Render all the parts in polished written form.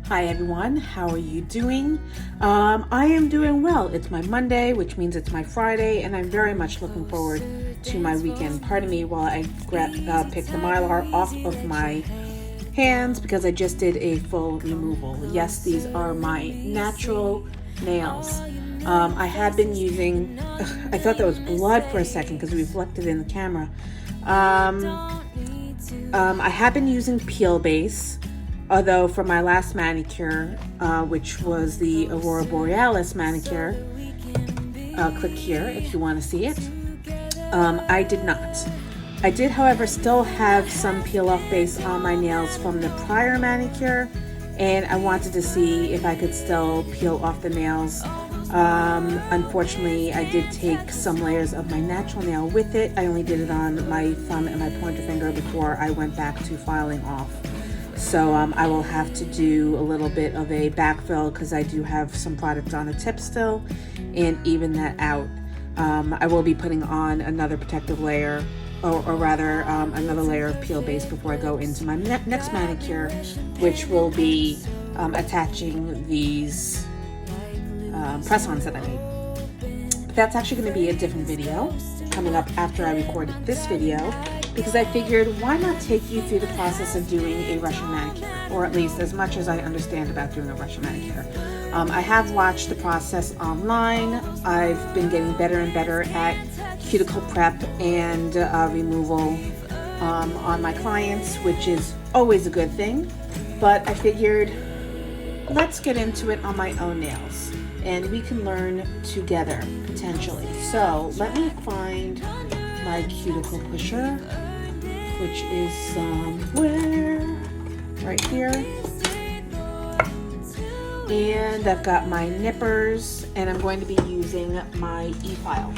Hi everyone, how are you doing? I am doing well. It's my Monday, which means it's my Friday, and I'm very much looking forward to my weekend. Pardon me while I pick the Mylar off of my hands because I just did a full removal. Yes, these are my natural nails. I had been using, I thought that was blood for a second because it reflected in the camera. I have been using Peel Base. Although for my last manicure, which was the Aurora Borealis manicure, click here if you want to see it, I did not. I did, however, still have some peel-off base on my nails from the prior manicure, and I wanted to see if I could still peel off the nails. Unfortunately, I did take some layers of my natural nail with it. I only did it on my thumb and my pointer finger before I went back to filing off. So I will have to do a little bit of a backfill because I do have some product on the tip still, and even that out. I will be putting on another protective layer, or rather another layer of peel base before I go into my next manicure, which will be attaching these press-ons that I made. But that's actually going to be a different video coming up after I recorded this video, because I figured why not take you through the process of doing a Russian manicure, or at least as much as I understand about doing a Russian manicure. I have watched the process online. I've been getting better and better at cuticle prep and removal on my clients, which is always a good thing. But I figured let's get into it on my own nails and we can learn together potentially. So let me find my cuticle pusher, which is somewhere right here, and I've got my nippers, and I'm going to be using my efile.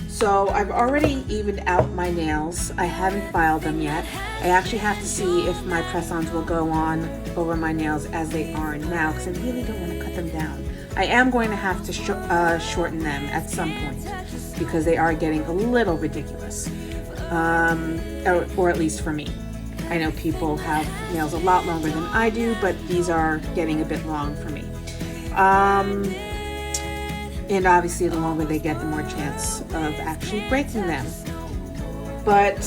So I've already evened out my nails. I haven't filed them yet. I actually have to see if my press-ons will go on over my nails as they are now, because I really don't want to cut them down. I am going to have to shorten them at some point because they are getting a little ridiculous, or at least for me. I know people have nails a lot longer than I do, but these are getting a bit long for me. And obviously the longer they get, the more chance of actually breaking them. But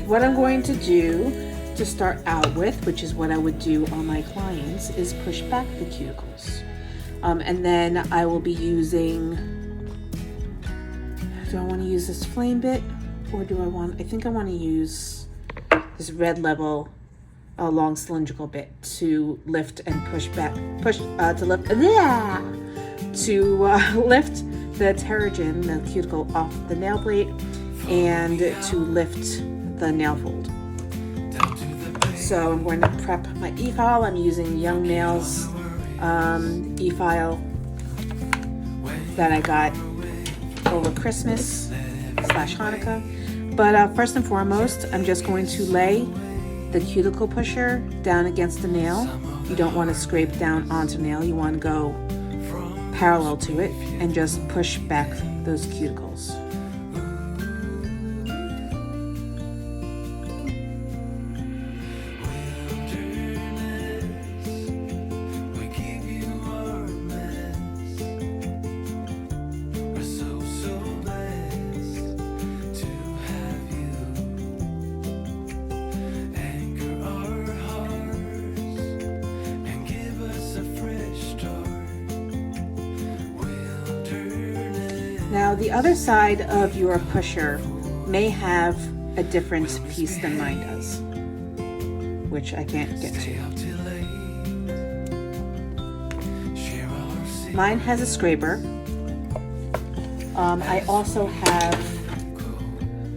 what I'm going to do to start out with, which is what I would do on my clients, is push back the cuticles. And then I will be using, do I want to use this flame bit, or do I think I want to use this red level long cylindrical bit to lift and push back, to lift the terragen, the cuticle, off the nail plate, and to lift the nail fold. So I'm going to prep my efile. I'm using Young Nails efile that I got over Christmas / Hanukkah. But first and foremost, I'm just going to lay the cuticle pusher down against the nail. You don't want to scrape down onto the nail. You want to go parallel to it and just push back those cuticles. Now the other side of your pusher may have a different piece than mine does, which I can't get to. Mine has a scraper. I also have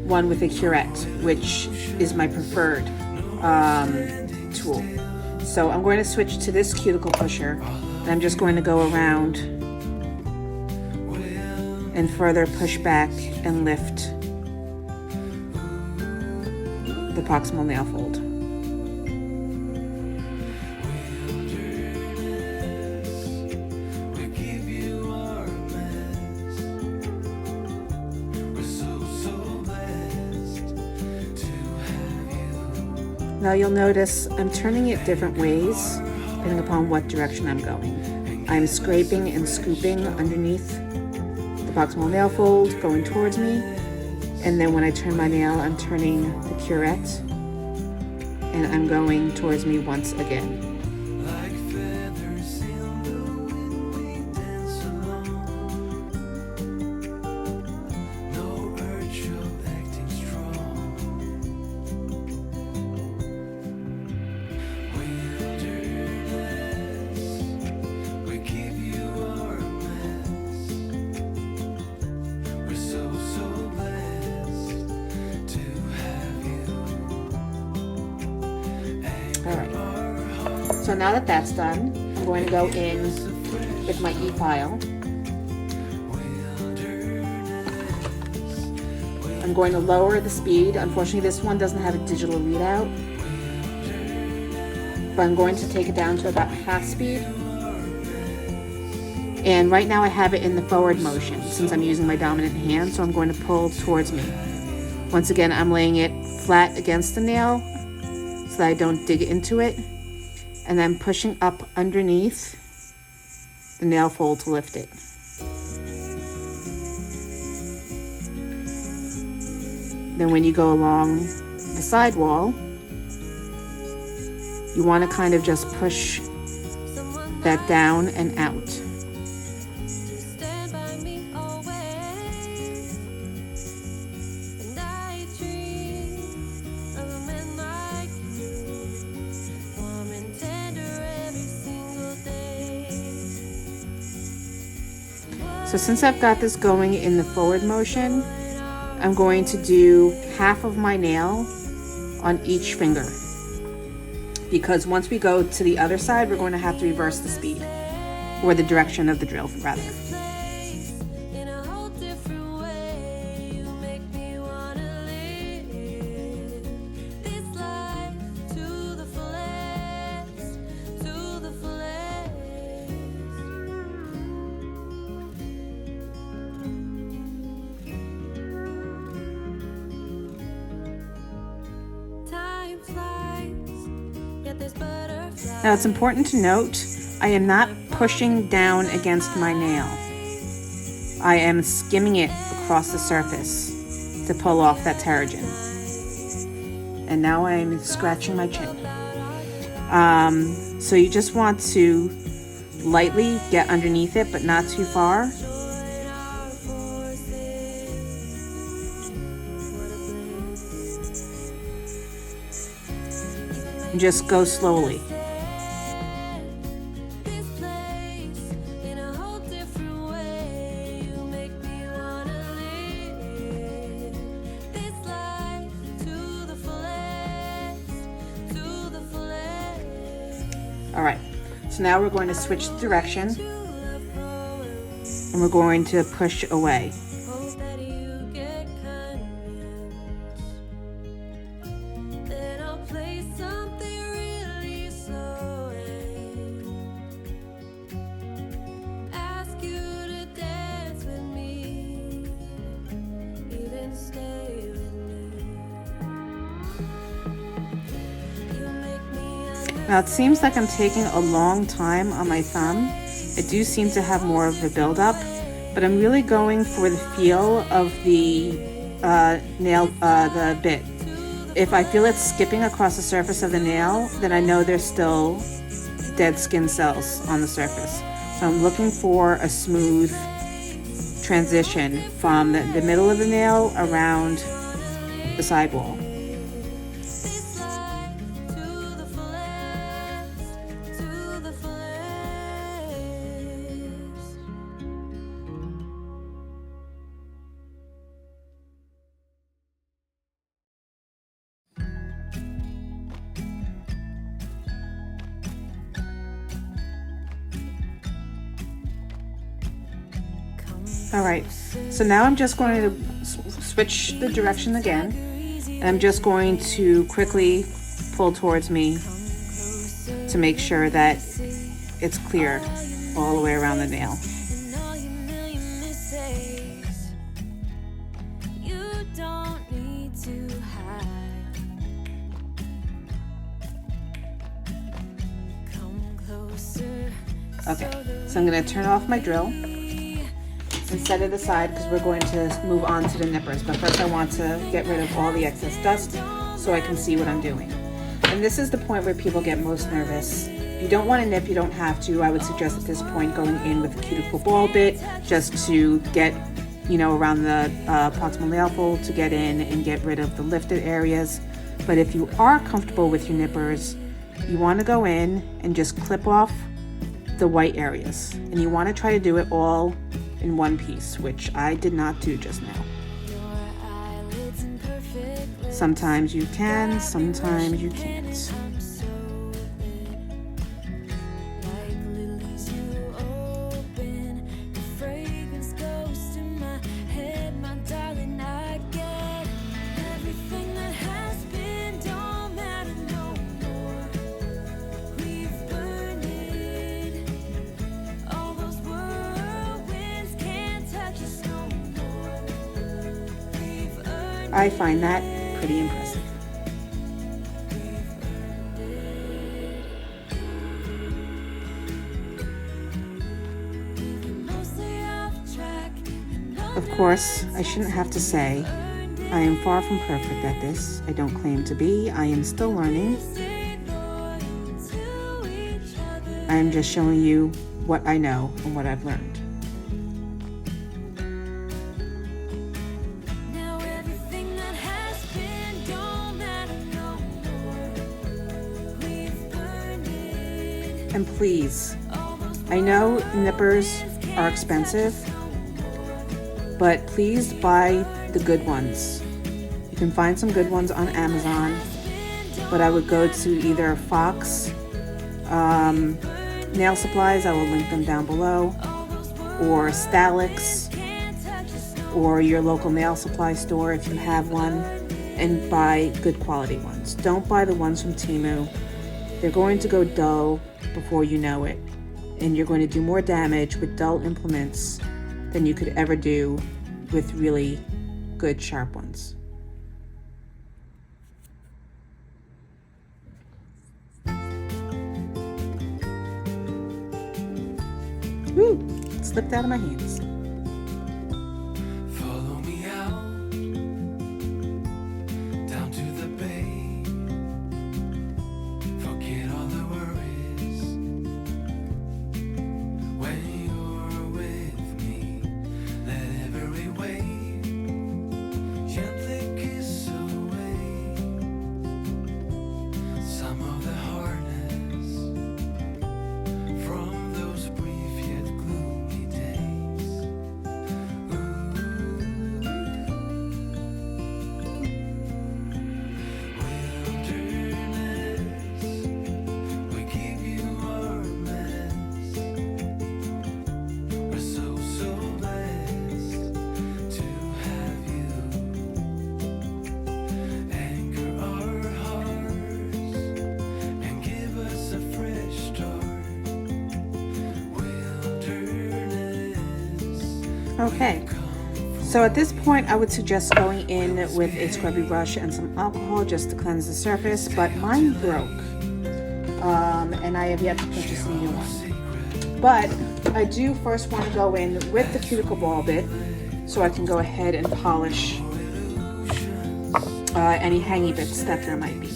one with a curette, which is my preferred tool. So I'm going to switch to this cuticle pusher, and I'm just going to go around and further push back and lift the proximal nail fold. Now you'll notice I'm turning it different ways. depending upon what direction I'm going. I'm scraping and scooping underneath the proximal nail fold, going towards me. And then when I turn my nail, I'm turning the curette and I'm going towards me once again. So now that that's done, I'm going to go in with my efile. I'm going to lower the speed. Unfortunately, this one doesn't have a digital readout, but I'm going to take it down to about half speed. And right now I have it in the forward motion since I'm using my dominant hand, so I'm going to pull towards me. Once again, I'm laying it flat against the nail so that I don't dig into it. And then pushing up underneath the nail fold to lift it. Then when you go along the side wall, you want to kind of just push that down and out. So since I've got this going in the forward motion, I'm going to do half of my nail on each finger. Because once we go to the other side, we're going to have to reverse the speed, or the direction of the drill, rather. Now it's important to note, I am not pushing down against my nail. I am skimming it across the surface to pull off that terragen. And now I'm scratching my chin. So you just want to lightly get underneath it, but not too far. And just go slowly. Alright, so now we're going to switch direction and we're going to push away. Now it seems like I'm taking a long time on my thumb. I do seem to have more of a buildup, but I'm really going for the feel of the the bit. If I feel it skipping across the surface of the nail, then I know there's still dead skin cells on the surface. So I'm looking for a smooth transition from the middle of the nail around the sidewall. Alright, so now I'm just going to switch the direction again, and I'm just going to quickly pull towards me to make sure that it's cleared all the way around the nail. Okay, so I'm going to turn off my drill and set it aside because we're going to move on to the nippers. But first I want to get rid of all the excess dust so I can see what I'm doing. And this is the point where people get most nervous. If you don't want to nip, you don't have to. I would suggest at this point going in with a cuticle ball bit just to get, you know, around the proximal nail fold to get in and get rid of the lifted areas. But if you are comfortable with your nippers, you want to go in and just clip off the white areas. And you want to try to do it all in one piece, which I did not do just now. Sometimes you can, sometimes you can't. I find that pretty impressive. Of course, I shouldn't have to say, I am far from perfect at this. I don't claim to be. I am still learning. I am just showing you what I know and what I've learned. And please, I know nippers are expensive, but please buy the good ones. You can find some good ones on Amazon, but I would go to either Fox Nail Supplies, I will link them down below, or Staleks, or your local nail supply store if you have one, and buy good quality ones. Don't buy the ones from Temu. They're going to go dull before you know it, and you're going to do more damage with dull implements than you could ever do with really good sharp ones. Woo! It slipped out of my hands. Follow me out, down to the bay. Forget all the worries. When you're with me, let every wave gently kiss away some of the hardness from those brief yet gloomy days. Wilderness, we give you our mess. We're so blessed to have you. Anchor our hearts and give us a fresh start. Wilderness. Okay, so at this point I would suggest going in with a scrubby brush and some alcohol just to cleanse the surface, but mine broke, and I have yet to purchase a new one. But I do first want to go in with the cuticle ball bit so I can go ahead and polish any hangy bits that there might be.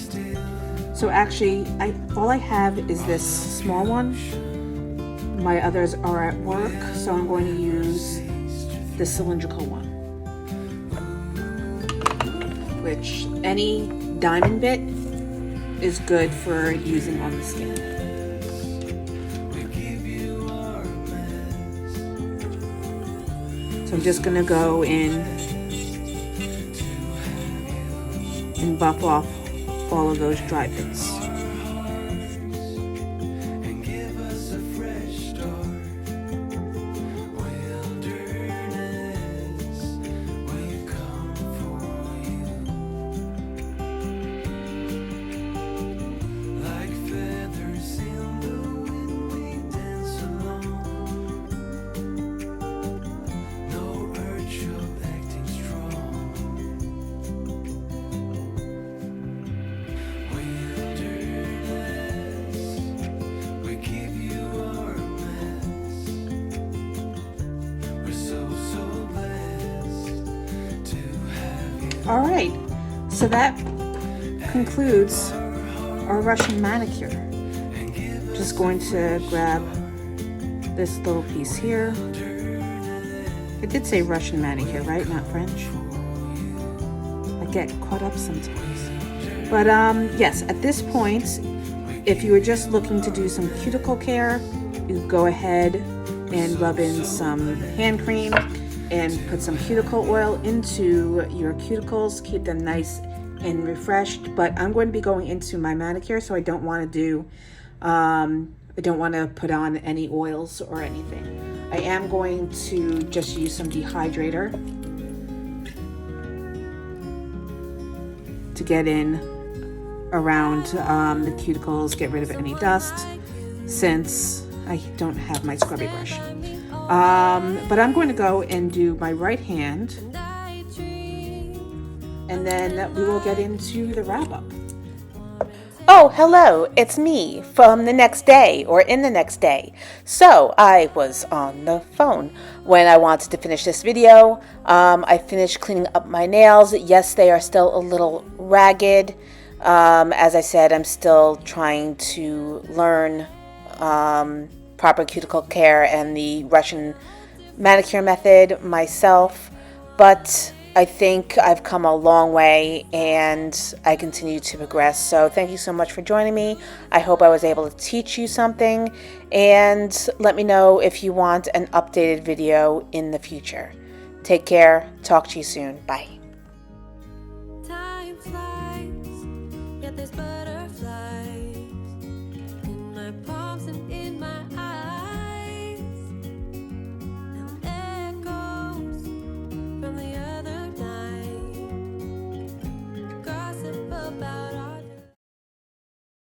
So actually, all I have is this small one. My others are at work, so I'm going to use the cylindrical one, which any diamond bit is good for using on the skin. So I'm just going to go in and buff off all of those dry bits. And give us a fresh start. Wilderness, we've come for you. Like feathers in the wind, we dance along. No urge of acting strong. Wilderness. All right, so that concludes our Russian manicure. Just going to grab this little piece here. It did say Russian manicure, right? Not French. I get caught up sometimes. But yes, at this point, if you were just looking to do some cuticle care, you go ahead and rub in some hand cream and put some cuticle oil into your cuticles. Keep them nice and refreshed. But I'm going to be going into my manicure, so I don't want to do I don't want to put on any oils or anything. I am going to just use some dehydrator to get in around the cuticles, get rid of any dust, since I don't have my scrubby brush. But I'm going to go and do my right hand, and then we will get into the wrap-up. Oh, hello, it's me from the next day or in the next day. So I was on the phone when I wanted to finish this video. I finished cleaning up my nails. Yes, they are still a little ragged. As I said, I'm still trying to learn proper cuticle care and the Russian manicure method myself. But I think I've come a long way and I continue to progress. So thank you so much for joining me. I hope I was able to teach you something, and let me know if you want an updated video in the future. Take care. Talk to you soon. Bye.